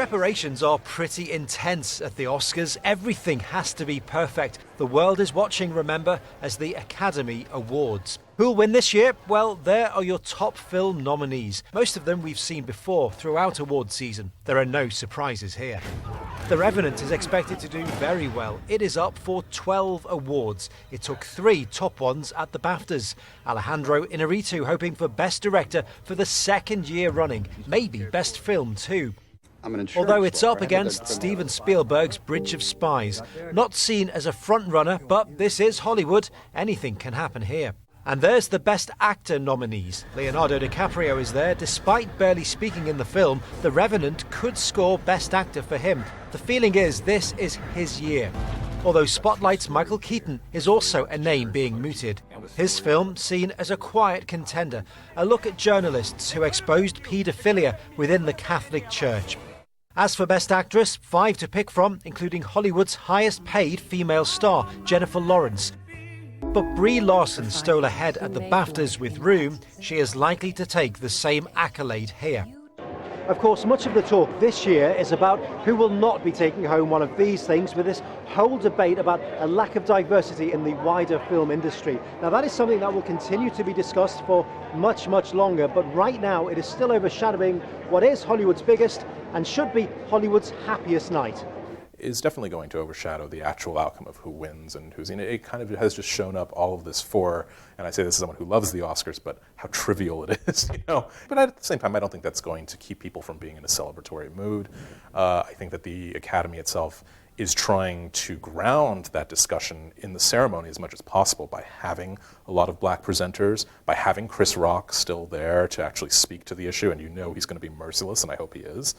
Preparations are pretty intense at the Oscars. Everything has to be perfect. The world is watching, remember, as the Academy Awards. Who'll win this year? Well, there are your top film nominees. Most of them we've seen before throughout award season. There are no surprises here. The Revenant is expected to do very well. It is up for 12 awards. It took 3 top ones at the BAFTAs. Alejandro Inarritu hoping for Best Director for the second year running, maybe Best Film too. Although it's up against Steven Spielberg's Bridge of Spies. Not seen as a front-runner, but this is Hollywood. Anything can happen here. And there's the Best Actor nominees. Leonardo DiCaprio is there. Despite barely speaking in the film, The Revenant could score Best Actor for him. The feeling is this is his year. Although Spotlight's Michael Keaton is also a name being mooted. His film seen as a quiet contender, a look at journalists who exposed paedophilia within the Catholic Church. As for Best Actress, 5 to pick from, including Hollywood's highest paid female star, Jennifer Lawrence. But Brie Larson stole ahead at the BAFTAs with Room. She is likely to take the same accolade here. Of course, much of the talk this year is about who will not be taking home one of these things, with this whole debate about a lack of diversity in the wider film industry. Now, that is something that will continue to be discussed for much, much longer, but right now it is still overshadowing what is Hollywood's biggest and should be Hollywood's happiest night. Is definitely going to overshadow the actual outcome of who wins and who's in it. It kind of has just shown up all of this for, and I say this as someone who loves the Oscars, but how trivial it is, you know. But at the same time, I don't think that's going to keep people from being in a celebratory mood. I think that the Academy itself is trying to ground that discussion in the ceremony as much as possible by having a lot of black presenters, by having Chris Rock still there to actually speak to the issue, and you know he's going to be merciless, and I hope he is.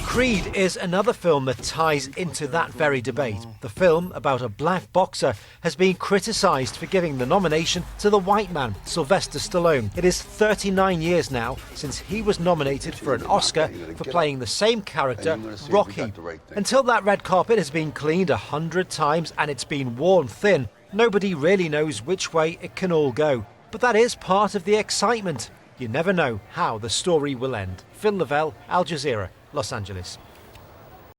Creed is another film that ties into that very debate. The film, about a black boxer, has been criticised for giving the nomination to the white man, Sylvester Stallone. It is 39 years now since he was nominated for an Oscar for playing the same character, Rocky. Until that red carpet has been cleaned 100 times and it's been worn thin, nobody really knows which way it can all go. But that is part of the excitement. You never know how the story will end. Phil Lavelle, Al Jazeera, Los Angeles.